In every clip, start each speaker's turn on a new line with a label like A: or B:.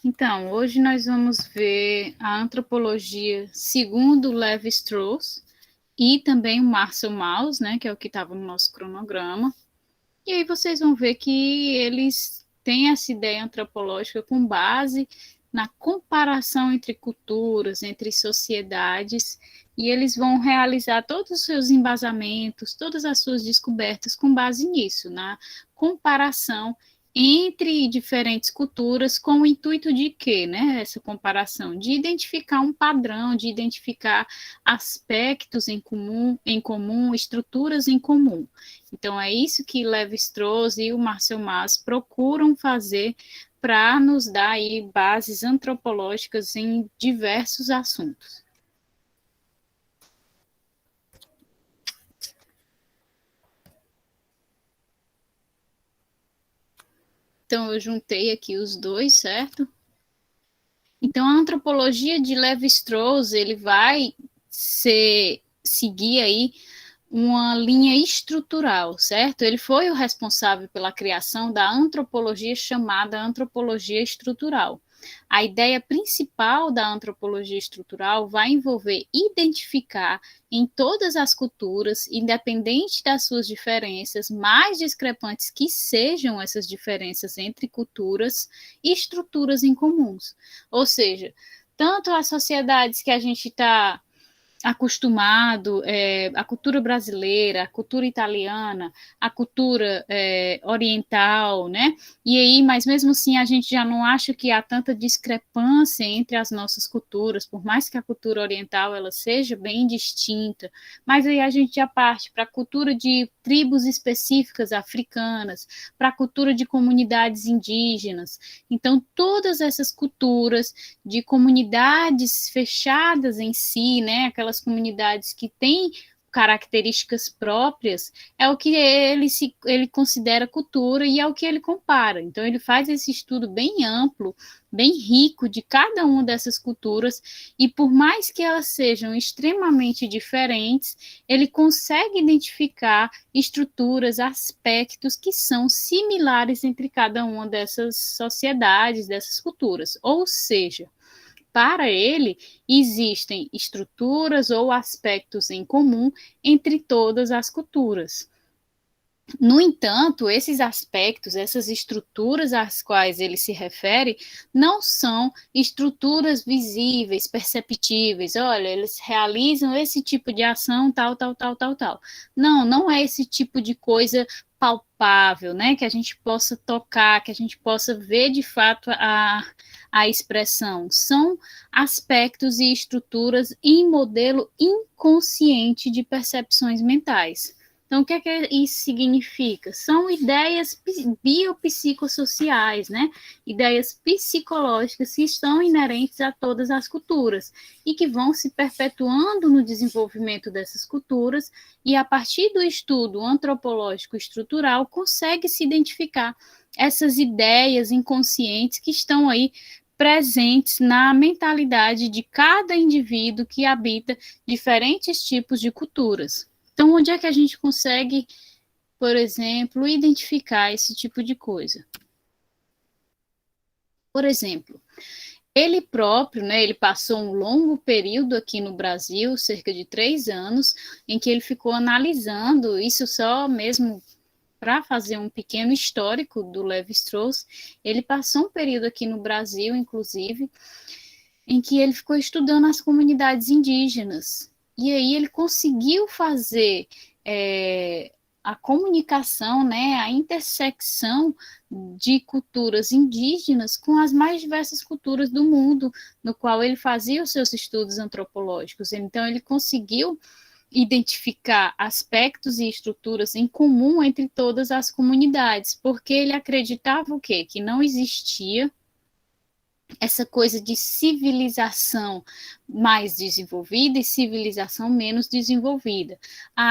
A: Então, hoje nós vamos ver a antropologia segundo Levi-Strauss e também o Marcel Mauss, né, que é o que estava no nosso cronograma. E aí vocês vão ver que eles têm essa ideia antropológica com base na comparação entre culturas, entre sociedades, e eles vão realizar todos os seus embasamentos, todas as suas descobertas com base nisso, na comparação entre diferentes culturas, com o intuito de quê, né? Essa comparação, de identificar um padrão, de identificar aspectos em comum, estruturas em comum. Então, é isso que Levi-Strauss e o Marcel Mauss procuram fazer para nos dar aí bases antropológicas em diversos assuntos. Então, eu juntei aqui os dois, certo? Então, a antropologia de Levi-Strauss, ele vai seguir aí uma linha estrutural, certo? Ele foi o responsável pela criação da antropologia chamada antropologia estrutural. A ideia principal da antropologia estrutural vai envolver identificar em todas as culturas, independente das suas diferenças, mais discrepantes que sejam essas diferenças entre culturas, estruturas em comuns. Ou seja, tanto as sociedades que a gente está acostumado, a cultura brasileira, a cultura italiana, a cultura oriental, né? E aí, mas mesmo assim, a gente já não acha que há tanta discrepância entre as nossas culturas, por mais que a cultura oriental ela seja bem distinta, mas aí a gente já parte para a cultura de tribos específicas africanas, para a cultura de comunidades indígenas. Então, todas essas culturas de comunidades fechadas em si, né, aquelas comunidades que têm características próprias, é o que ele considera cultura e é o que ele compara. Então, ele faz esse estudo bem amplo, bem rico de cada uma dessas culturas, e por mais que elas sejam extremamente diferentes, ele consegue identificar estruturas, aspectos que são similares entre cada uma dessas sociedades, dessas culturas. Ou seja, para ele, existem estruturas ou aspectos em comum entre todas as culturas. No entanto, esses aspectos, essas estruturas às quais ele se refere, não são estruturas visíveis, perceptíveis. Olha, eles realizam esse tipo de ação, tal, tal, tal, tal, tal. Não, não é esse tipo de coisa palpável, né? Que a gente possa tocar, que a gente possa ver de fato a expressão. São aspectos e estruturas em modelo inconsciente de percepções mentais. Então, o que é que isso significa? São ideias biopsicossociais, né? Ideias psicológicas que estão inerentes a todas as culturas e que vão se perpetuando no desenvolvimento dessas culturas e, a partir do estudo antropológico estrutural, consegue-se identificar essas ideias inconscientes que estão aí presentes na mentalidade de cada indivíduo que habita diferentes tipos de culturas. Então, onde é que a gente consegue, por exemplo, identificar esse tipo de coisa? Por exemplo, ele próprio, né, ele passou um longo período aqui no Brasil, cerca de 3 anos, em que ele ficou analisando isso só mesmo para fazer um pequeno histórico do Levi-Strauss. Ele passou um período aqui no Brasil, inclusive, em que ele ficou estudando as comunidades indígenas. E aí ele conseguiu fazer a comunicação, né, a intersecção de culturas indígenas com as mais diversas culturas do mundo, no qual ele fazia os seus estudos antropológicos. Então, ele conseguiu identificar aspectos e estruturas em comum entre todas as comunidades, porque ele acreditava o quê? Que não existia essa coisa de civilização mais desenvolvida e civilização menos desenvolvida.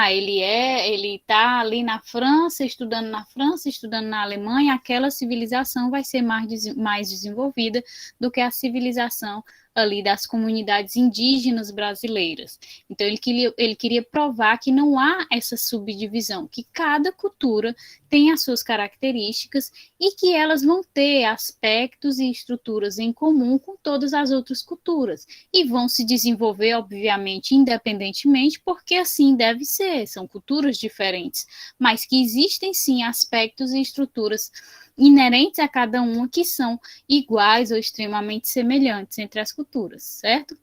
A: Ele está ali na França, estudando na Alemanha, aquela civilização vai ser mais desenvolvida do que a civilização ali das comunidades indígenas brasileiras. Então, ele queria provar que não há essa subdivisão, que cada cultura tem as suas características e que elas vão ter aspectos e estruturas em comum com todas as outras culturas e vão se desenvolver, obviamente, independentemente, porque assim deve ser, são culturas diferentes, mas que existem sim aspectos e estruturas inerentes a cada uma que são iguais ou extremamente semelhantes entre as culturas, certo?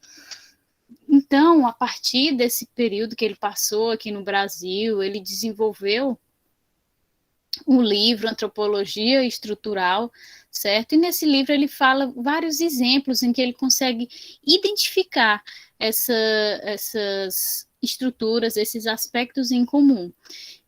A: Então, a partir desse período que ele passou aqui no Brasil, ele desenvolveu o livro Antropologia Estrutural, certo? E nesse livro ele fala vários exemplos em que ele consegue identificar essas estruturas, esses aspectos em comum.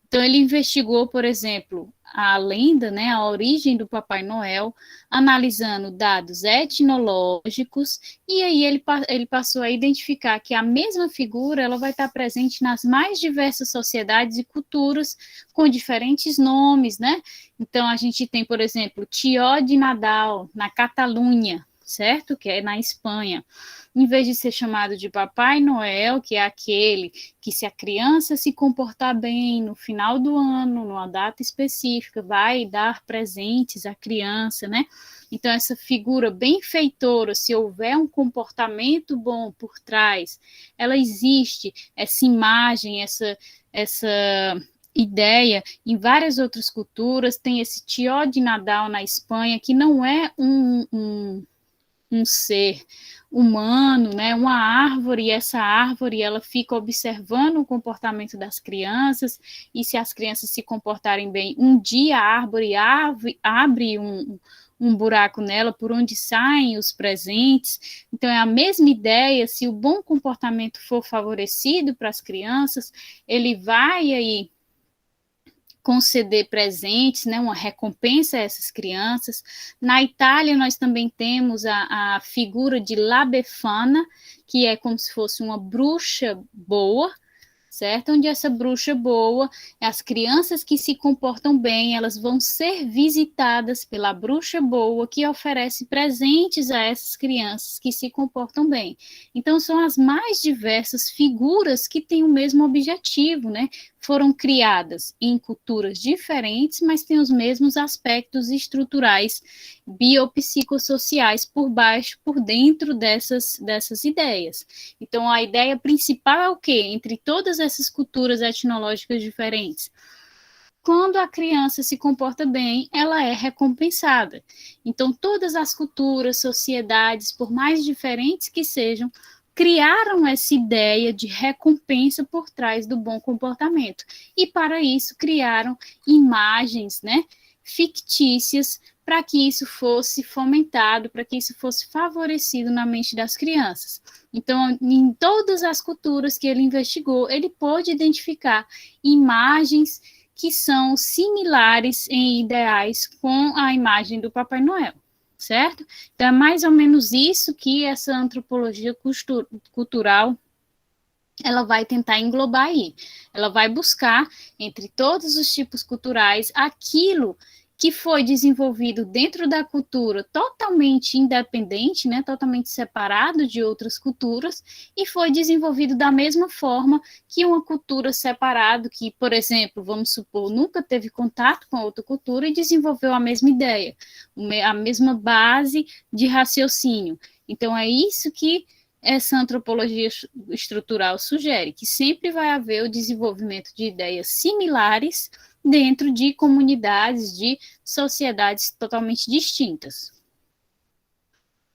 A: Então, ele investigou, por exemplo, a lenda, né, a origem do Papai Noel, analisando dados etnológicos, e aí ele passou a identificar que a mesma figura ela vai estar presente nas mais diversas sociedades e culturas, com diferentes nomes, né? Então, a gente tem, por exemplo, Tió de Nadal, na Catalunha, certo? Que é na Espanha. Em vez de ser chamado de Papai Noel, que é aquele que, se a criança se comportar bem no final do ano, numa data específica, vai dar presentes à criança, né? Então, essa figura benfeitora, se houver um comportamento bom por trás, ela existe, essa imagem, essa ideia em várias outras culturas. Tem esse Tió de Nadal na Espanha, que não é um ser humano, né, uma árvore, e essa árvore ela fica observando o comportamento das crianças, e se as crianças se comportarem bem, um dia a árvore abre um buraco nela por onde saem os presentes. Então é a mesma ideia, se o bom comportamento for favorecido para as crianças, ele vai aí conceder presentes, né, uma recompensa a essas crianças. Na Itália, nós também temos a figura de La Befana, que é como se fosse uma bruxa boa, certo? Onde essa bruxa boa, as crianças que se comportam bem, elas vão ser visitadas pela bruxa boa, que oferece presentes a essas crianças que se comportam bem. Então, são as mais diversas figuras que têm o mesmo objetivo, né? Foram criadas em culturas diferentes, mas têm os mesmos aspectos estruturais biopsicossociais por baixo, por dentro dessas ideias. Então, a ideia principal é o quê? Entre todas essas culturas etnológicas diferentes, quando a criança se comporta bem, ela é recompensada. Então, todas as culturas, sociedades, por mais diferentes que sejam, criaram essa ideia de recompensa por trás do bom comportamento. E, para isso, criaram imagens, né, fictícias, para que isso fosse fomentado, para que isso fosse favorecido na mente das crianças. Então, em todas as culturas que ele investigou, ele pôde identificar imagens que são similares em ideais com a imagem do Papai Noel, certo? Então, é mais ou menos isso que essa antropologia cultural ela vai tentar englobar aí. Ela vai buscar, entre todos os tipos culturais, aquilo que foi desenvolvido dentro da cultura totalmente independente, né, totalmente separado de outras culturas, e foi desenvolvido da mesma forma que uma cultura separada, que, por exemplo, vamos supor, nunca teve contato com outra cultura e desenvolveu a mesma ideia, a mesma base de raciocínio. Então, é isso que essa antropologia estrutural sugere, que sempre vai haver o desenvolvimento de ideias similares dentro de comunidades, de sociedades totalmente distintas.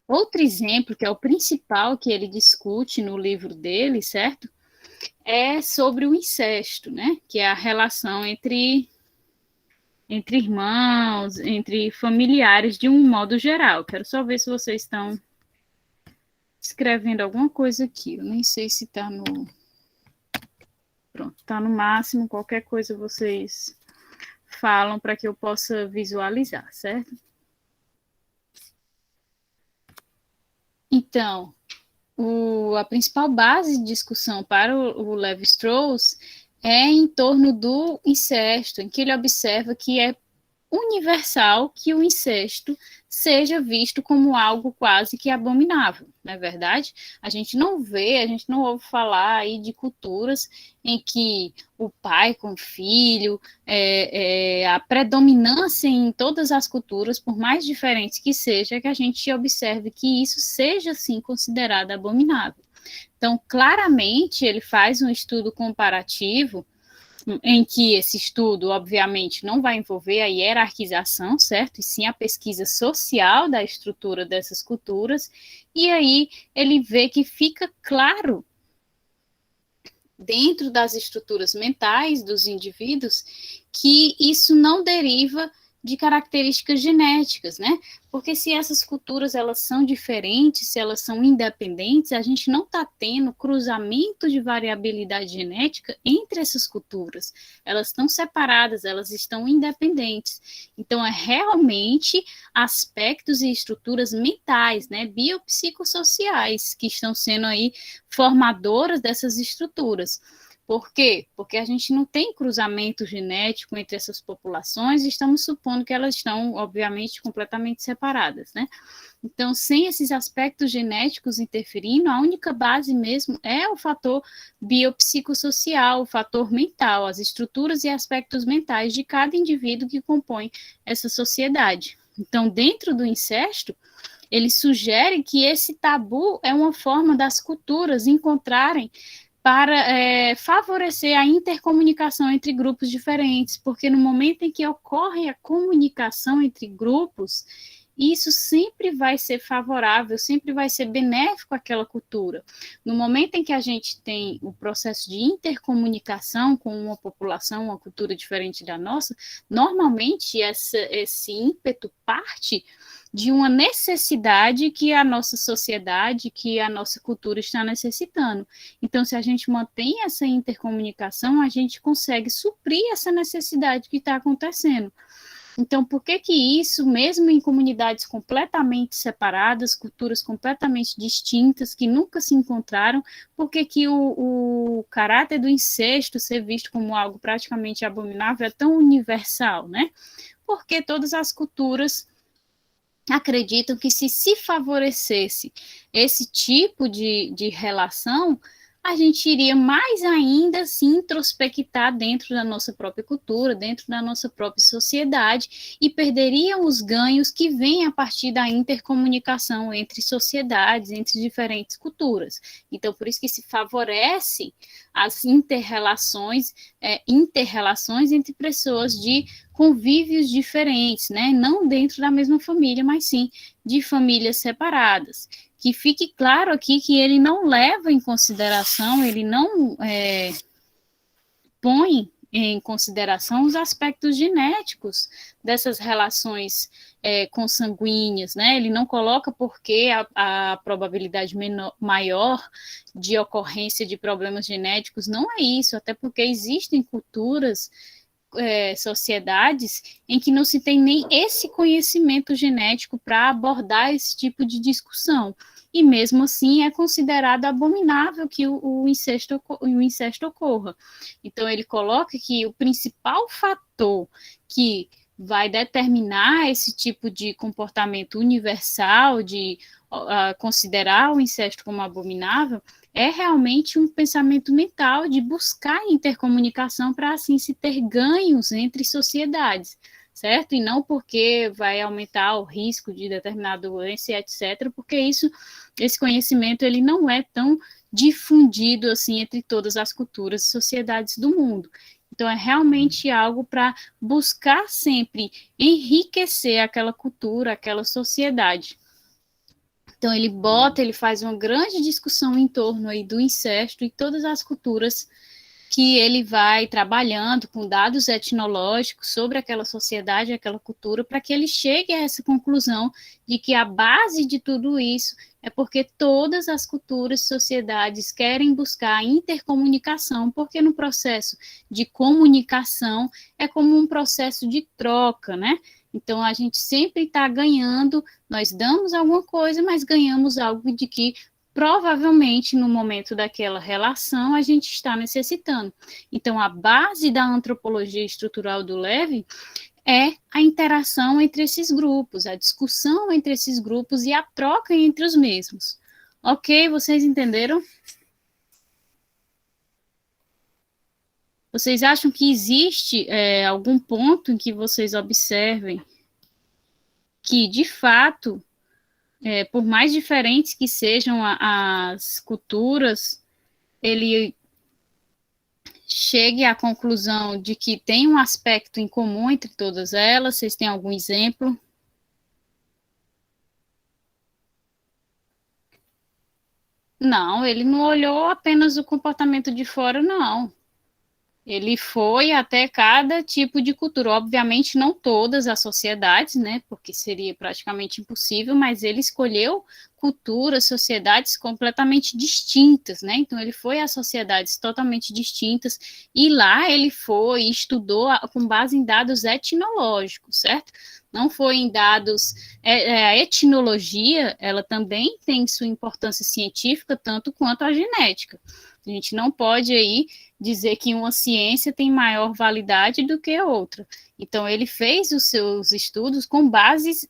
A: Outro exemplo, que é o principal que ele discute no livro dele, certo? É sobre o incesto, né? Que é a relação entre irmãos, entre familiares, de um modo geral. Quero só ver se vocês estão escrevendo alguma coisa aqui. Eu nem sei se está no... Pronto, está no máximo. Qualquer coisa vocês falam para que eu possa visualizar, certo? Então, a principal base de discussão para o Lévi-Strauss é em torno do incesto, em que ele observa que é universal que o incesto seja visto como algo quase que abominável, não é verdade? A gente não vê, a gente não ouve falar aí de culturas em que o pai com o filho, a predominância em todas as culturas, por mais diferentes que seja, que a gente observe que isso seja, sim, considerado abominável. Então, claramente, ele faz um estudo comparativo em que esse estudo, obviamente, não vai envolver a hierarquização, certo? E sim a pesquisa social da estrutura dessas culturas, e aí ele vê que fica claro, dentro das estruturas mentais dos indivíduos, que isso não deriva de características genéticas, né? Porque se essas culturas elas são diferentes, se elas são independentes, a gente não está tendo cruzamento de variabilidade genética entre essas culturas. Elas estão separadas, elas estão independentes. Então, é realmente aspectos e estruturas mentais, né, biopsicossociais, que estão sendo aí formadoras dessas estruturas. Por quê? Porque a gente não tem cruzamento genético entre essas populações e estamos supondo que elas estão, obviamente, completamente separadas, né? Então, sem esses aspectos genéticos interferindo, a única base mesmo é o fator biopsicossocial, o fator mental, as estruturas e aspectos mentais de cada indivíduo que compõe essa sociedade. Então, dentro do incesto, ele sugere que esse tabu é uma forma das culturas encontrarem para favorecer a intercomunicação entre grupos diferentes, porque no momento em que ocorre a comunicação entre grupos, isso sempre vai ser favorável, sempre vai ser benéfico àquela cultura. No momento em que a gente tem o processo de intercomunicação com uma população, uma cultura diferente da nossa, normalmente esse ímpeto parte de uma necessidade que a nossa sociedade, que a nossa cultura está necessitando. Então, se a gente mantém essa intercomunicação, a gente consegue suprir essa necessidade que está acontecendo. Então, por que que isso, mesmo em comunidades completamente separadas, culturas completamente distintas, que nunca se encontraram, por que que o caráter do incesto ser visto como algo praticamente abominável é tão universal, né? Porque todas as culturas acreditam que se favorecesse esse tipo de relação, a gente iria mais ainda se introspectar dentro da nossa própria cultura, dentro da nossa própria sociedade, e perderia os ganhos que vêm a partir da intercomunicação entre sociedades, entre diferentes culturas. Então, por isso que se favorece as interrelações entre pessoas de convívios diferentes, né? Não dentro da mesma família, mas sim de famílias separadas. Que fique claro aqui que ele não leva em consideração, ele não põe em consideração os aspectos genéticos dessas relações consanguíneas, né? Ele não coloca porque a probabilidade maior de ocorrência de problemas genéticos não é isso, até porque existem culturas sociedades em que não se tem nem esse conhecimento genético para abordar esse tipo de discussão. E mesmo assim é considerado abominável que o incesto ocorra. Então ele coloca que o principal fator que vai determinar esse tipo de comportamento universal, de considerar o incesto como abominável, é realmente um pensamento mental de buscar intercomunicação para assim se ter ganhos entre sociedades, certo? E não porque vai aumentar o risco de determinada doença, etc., porque esse conhecimento ele não é tão difundido assim entre todas as culturas e sociedades do mundo. Então, é realmente algo para buscar sempre enriquecer aquela cultura, aquela sociedade. Então ele faz uma grande discussão em torno aí do incesto e todas as culturas que ele vai trabalhando com dados etnológicos sobre aquela sociedade, aquela cultura, para que ele chegue a essa conclusão de que a base de tudo isso é porque todas as culturas e sociedades querem buscar intercomunicação, porque no processo de comunicação é como um processo de troca, né? Então, a gente sempre está ganhando, nós damos alguma coisa, mas ganhamos algo de que provavelmente no momento daquela relação a gente está necessitando. Então, a base da antropologia estrutural do Levy é a interação entre esses grupos, a discussão entre esses grupos e a troca entre os mesmos. Ok, vocês entenderam? Vocês acham que existe algum ponto em que vocês observem que, de fato, por mais diferentes que sejam as culturas, ele chegue à conclusão de que tem um aspecto em comum entre todas elas? Vocês têm algum exemplo? Não, ele não olhou apenas o comportamento de fora, não. Ele foi até cada tipo de cultura, obviamente não todas as sociedades, né, porque seria praticamente impossível, mas ele escolheu culturas, sociedades completamente distintas, né, então ele foi a sociedades totalmente distintas, e lá ele foi e estudou com base em dados etnológicos, certo? Não foi em dados, a etnologia, ela também tem sua importância científica, tanto quanto a genética. A gente não pode aí dizer que uma ciência tem maior validade do que outra. Então, ele fez os seus estudos com base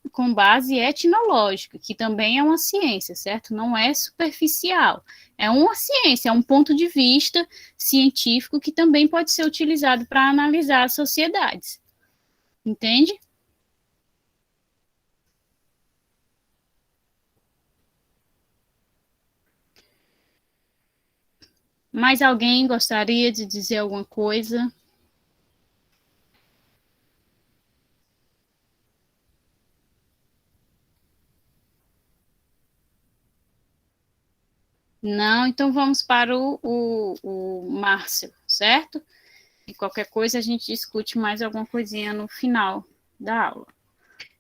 A: etnológica, que também é uma ciência, certo? Não é superficial. É uma ciência, é um ponto de vista científico que também pode ser utilizado para analisar as sociedades. Entende? Mais alguém gostaria de dizer alguma coisa? Não, então vamos para o Márcio, certo? E qualquer coisa a gente discute mais alguma coisinha no final da aula.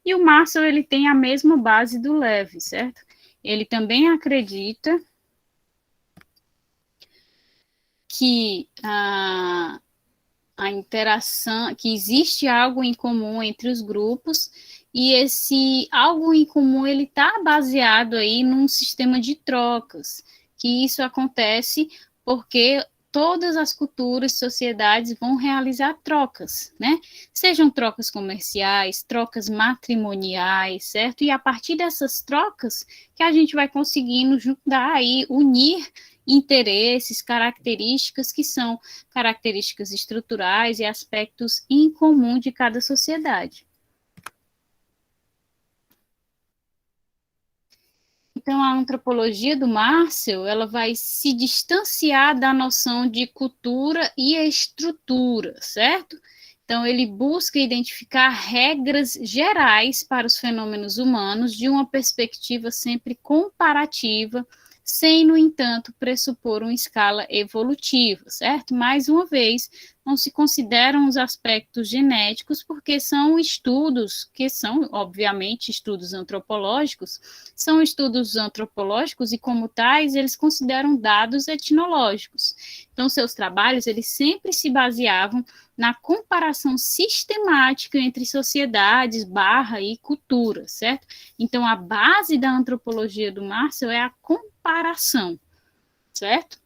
A: E o Márcio, ele tem a mesma base do Levi, certo? Ele também acredita que a interação, que existe algo em comum entre os grupos, e esse algo em comum ele está baseado aí num sistema de trocas, que isso acontece porque todas as culturas, sociedades vão realizar trocas, né? Sejam trocas comerciais, trocas matrimoniais, certo? E a partir dessas trocas que a gente vai conseguindo juntar aí, unir interesses, características que são características estruturais e aspectos em comum de cada sociedade. Então, a antropologia do Márcio, ela vai se distanciar da noção de cultura e estrutura, certo? Então, ele busca identificar regras gerais para os fenômenos humanos de uma perspectiva sempre comparativa, sem, no entanto, pressupor uma escala evolutiva, certo? Mais uma vez, não se consideram os aspectos genéticos, porque são estudos que são, obviamente, estudos antropológicos, são estudos antropológicos e, como tais, eles consideram dados etnológicos. Então, seus trabalhos, eles sempre se baseavam na comparação sistemática entre sociedades, e cultura, certo? Então, a base da antropologia do Márcio é a comparação, certo?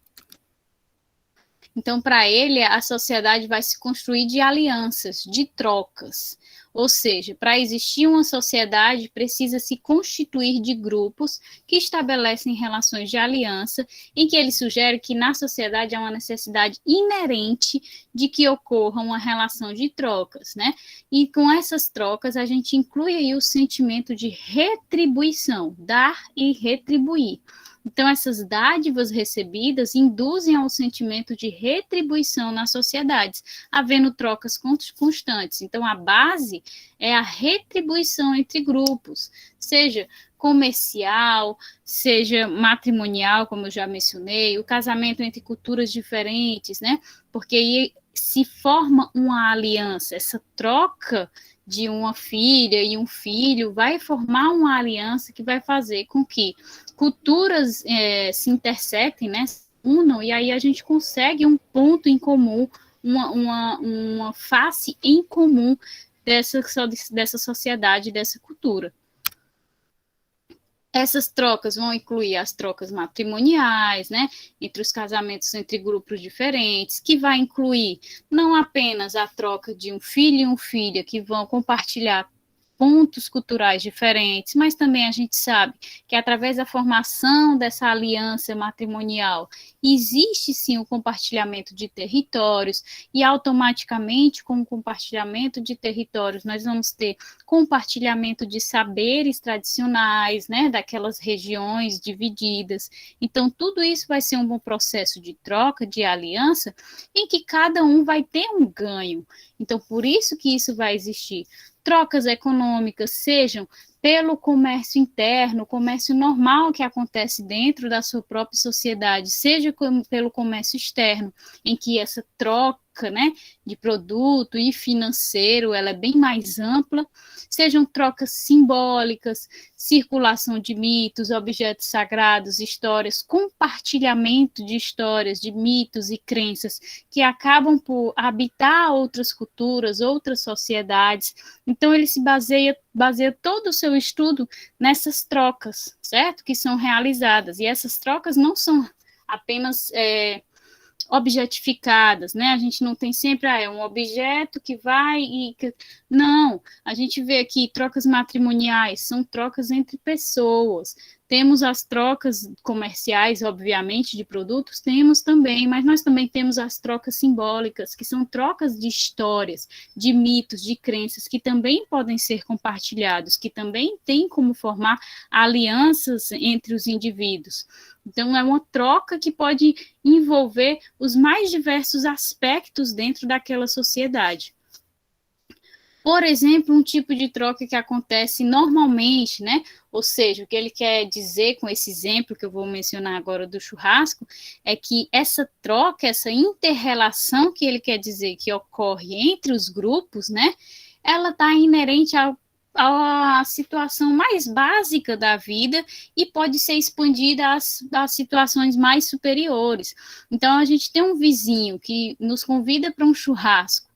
A: Então, para ele, a sociedade vai se construir de alianças, de trocas. Ou seja, para existir uma sociedade, precisa se constituir de grupos que estabelecem relações de aliança, em que ele sugere que na sociedade há uma necessidade inerente de que ocorra uma relação de trocas, né? E com essas trocas, a gente inclui aí o sentimento de retribuição, dar e retribuir. Então, essas dádivas recebidas induzem ao sentimento de retribuição nas sociedades, havendo trocas constantes. Então, a base é a retribuição entre grupos, seja comercial, seja matrimonial, como eu já mencionei, o casamento entre culturas diferentes, né? Porque aí se forma uma aliança, essa troca de uma filha e um filho vai formar uma aliança que vai fazer com que culturas se intersectem, né, unam, e aí a gente consegue um ponto em comum, uma face em comum dessa sociedade, dessa cultura. Essas trocas vão incluir as trocas matrimoniais, né, entre os casamentos entre grupos diferentes, que vai incluir não apenas a troca de um filho e uma filha que vão compartilhar pontos culturais diferentes, mas também a gente sabe que através da formação dessa aliança matrimonial existe sim o compartilhamento de territórios e automaticamente com o compartilhamento de territórios nós vamos ter compartilhamento de saberes tradicionais, né, daquelas regiões divididas. Então tudo isso vai ser um bom processo de troca, de aliança, em que cada um vai ter um ganho. Então por isso que isso vai existir. Trocas econômicas, sejam pelo comércio interno, comércio normal que acontece dentro da sua própria sociedade, seja pelo comércio externo, em que essa troca, né, de produto e financeiro, ela é bem mais ampla, sejam trocas simbólicas, circulação de mitos, objetos sagrados, histórias, compartilhamento de histórias, de mitos e crenças que acabam por habitar outras culturas, outras sociedades. Então ele se baseia todo o seu estudo nessas trocas, certo? Que são realizadas. E essas trocas não são apenas objetificadas, né? A gente não tem sempre um objeto que vai e... Não, a gente vê aqui trocas matrimoniais, são trocas entre pessoas. Temos as trocas comerciais, obviamente, de produtos, temos também, mas nós também temos as trocas simbólicas, que são trocas de histórias, de mitos, de crenças, que também podem ser compartilhados, que também têm como formar alianças entre os indivíduos. Então, é uma troca que pode envolver os mais diversos aspectos dentro daquela sociedade. Por exemplo, um tipo de troca que acontece normalmente, né? Ou seja, o que ele quer dizer com esse exemplo que eu vou mencionar agora do churrasco, é que essa troca, essa inter-relação que ele quer dizer que ocorre entre os grupos, né? Ela está inerente à situação mais básica da vida e pode ser expandida às situações mais superiores. Então, a gente tem um vizinho que nos convida para um churrasco.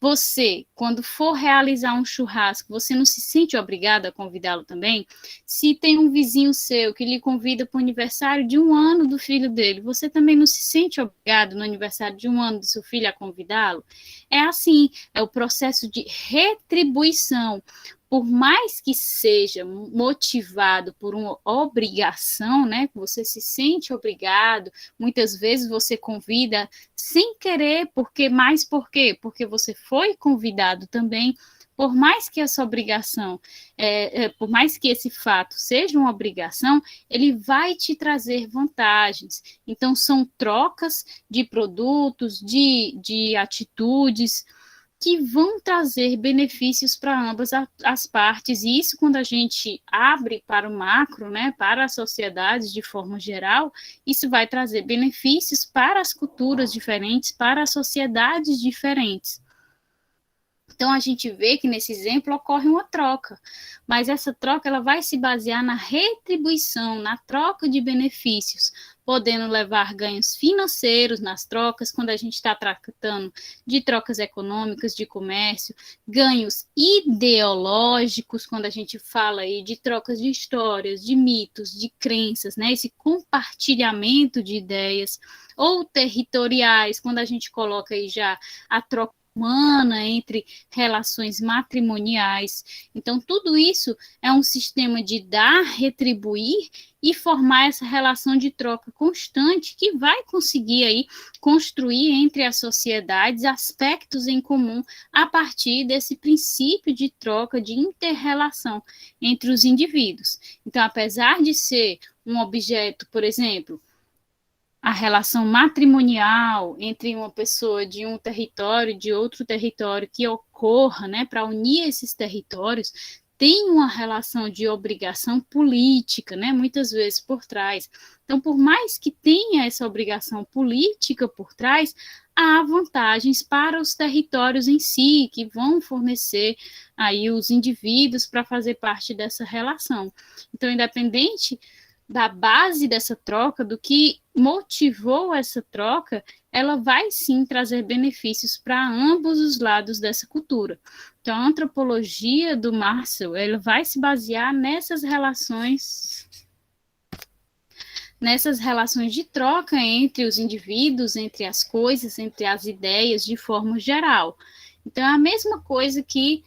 A: Você, quando for realizar um churrasco, você não se sente obrigado a convidá-lo também? Se tem um vizinho seu que lhe convida para o aniversário de 1 ano do filho dele, você também não se sente obrigado no aniversário de 1 ano do seu filho a convidá-lo? É assim, é o processo de retribuição. Por mais que seja motivado por uma obrigação, né? Você se sente obrigado, muitas vezes você convida sem querer, por quê? Porque você foi convidado também, por mais que essa obrigação, por mais que esse fato seja uma obrigação, ele vai te trazer vantagens. Então, são trocas de produtos, de atitudes, que vão trazer benefícios para ambas as partes, e isso quando a gente abre para o macro, né, para a sociedade de forma geral, isso vai trazer benefícios para as culturas diferentes, para as sociedades diferentes. Então, a gente vê que nesse exemplo ocorre uma troca, mas essa troca ela vai se basear na retribuição, na troca de benefícios, podendo levar ganhos financeiros nas trocas, quando a gente está tratando de trocas econômicas, de comércio, ganhos ideológicos, quando a gente fala aí de trocas de histórias, de mitos, de crenças, né? Esse compartilhamento de ideias, ou territoriais, quando a gente coloca aí já a troca humana, entre relações matrimoniais. Então, tudo isso é um sistema de dar, retribuir e formar essa relação de troca constante que vai conseguir aí construir entre as sociedades aspectos em comum a partir desse princípio de troca, de inter-relação entre os indivíduos. Então, apesar de ser um objeto, por exemplo, a relação matrimonial entre uma pessoa de um território e de outro território que ocorra, né, para unir esses territórios, tem uma relação de obrigação política, né, muitas vezes por trás. Então, por mais que tenha essa obrigação política por trás, há vantagens para os territórios em si, que vão fornecer aí os indivíduos para fazer parte dessa relação. Então, independente da base dessa troca, do que motivou essa troca, ela vai sim trazer benefícios para ambos os lados dessa cultura. Então, a antropologia do Marcel, ela vai se basear nessas relações nessas relações de troca entre os indivíduos, entre as coisas, entre as ideias, de forma geral. Então, é a mesma coisa que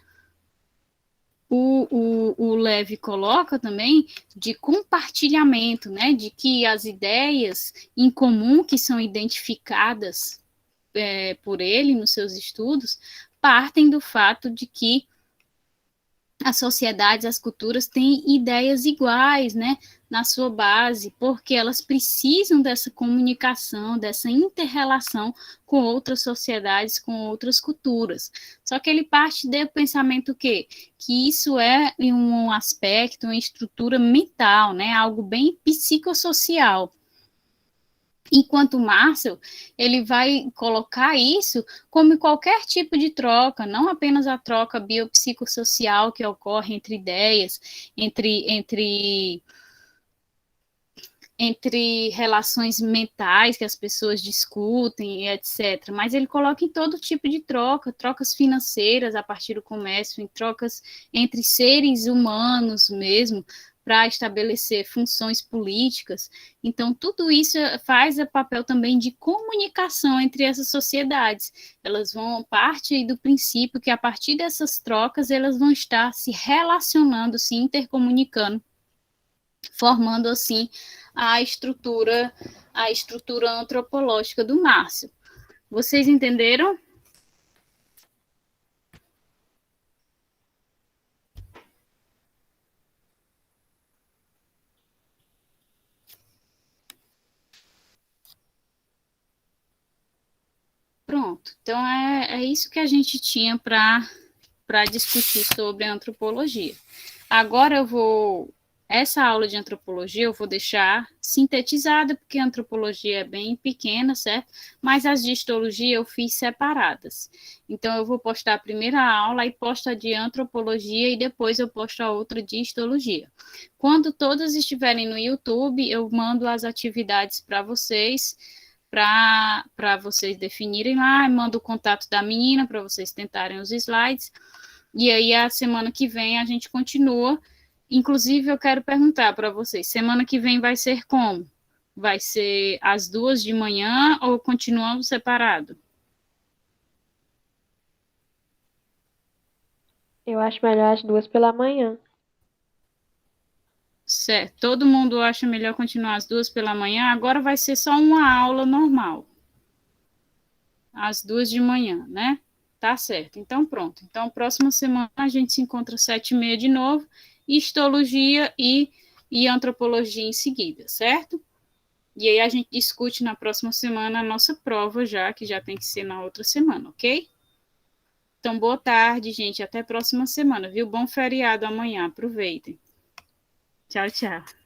A: o Levi coloca também de compartilhamento, né, de que as ideias em comum que são identificadas por ele nos seus estudos partem do fato de que as sociedades, as culturas têm ideias iguais, né, na sua base, porque elas precisam dessa comunicação, dessa inter-relação com outras sociedades, com outras culturas. Só que ele parte do pensamento que isso é um aspecto, uma estrutura mental, né, algo bem psicossocial. Enquanto o Marcel, ele vai colocar isso como qualquer tipo de troca, não apenas a troca biopsicossocial que ocorre entre ideias, entre relações mentais que as pessoas discutem, etc. Mas ele coloca em todo tipo de troca, trocas financeiras a partir do comércio, em trocas entre seres humanos mesmo, para estabelecer funções políticas. Então, tudo isso faz o papel também de comunicação entre essas sociedades. Elas vão partir do princípio que, a partir dessas trocas, elas vão estar se relacionando, se intercomunicando, formando, assim, a estrutura antropológica do Márcio. Vocês entenderam? Pronto. Então, é isso que a gente tinha para discutir sobre a antropologia. Agora eu vou... Essa aula de antropologia eu vou deixar sintetizada, porque a antropologia é bem pequena, certo? Mas as de histologia eu fiz separadas. Então, eu vou postar a primeira aula, e posto a de antropologia, e depois eu posto a outra de histologia. Quando todas estiverem no YouTube, eu mando as atividades para vocês definirem lá, mando o contato da menina para vocês tentarem os slides, e aí a semana que vem a gente continua. Inclusive, eu quero perguntar para vocês, semana que vem vai ser como? Vai ser às 2 de manhã ou continuamos separado?
B: Eu acho melhor as 2 pela manhã.
A: Certo, todo mundo acha melhor continuar às 2 pela manhã, agora vai ser só uma aula normal, às 2 de manhã, né? Tá certo, então pronto. Então, próxima semana a gente se encontra às 7h30 de novo, histologia e antropologia em seguida, certo? E aí a gente discute na próxima semana a nossa prova já, que já tem que ser na outra semana, ok? Então, boa tarde, gente. Até a próxima semana, viu? Bom feriado amanhã. Aproveitem. Tchau, tchau.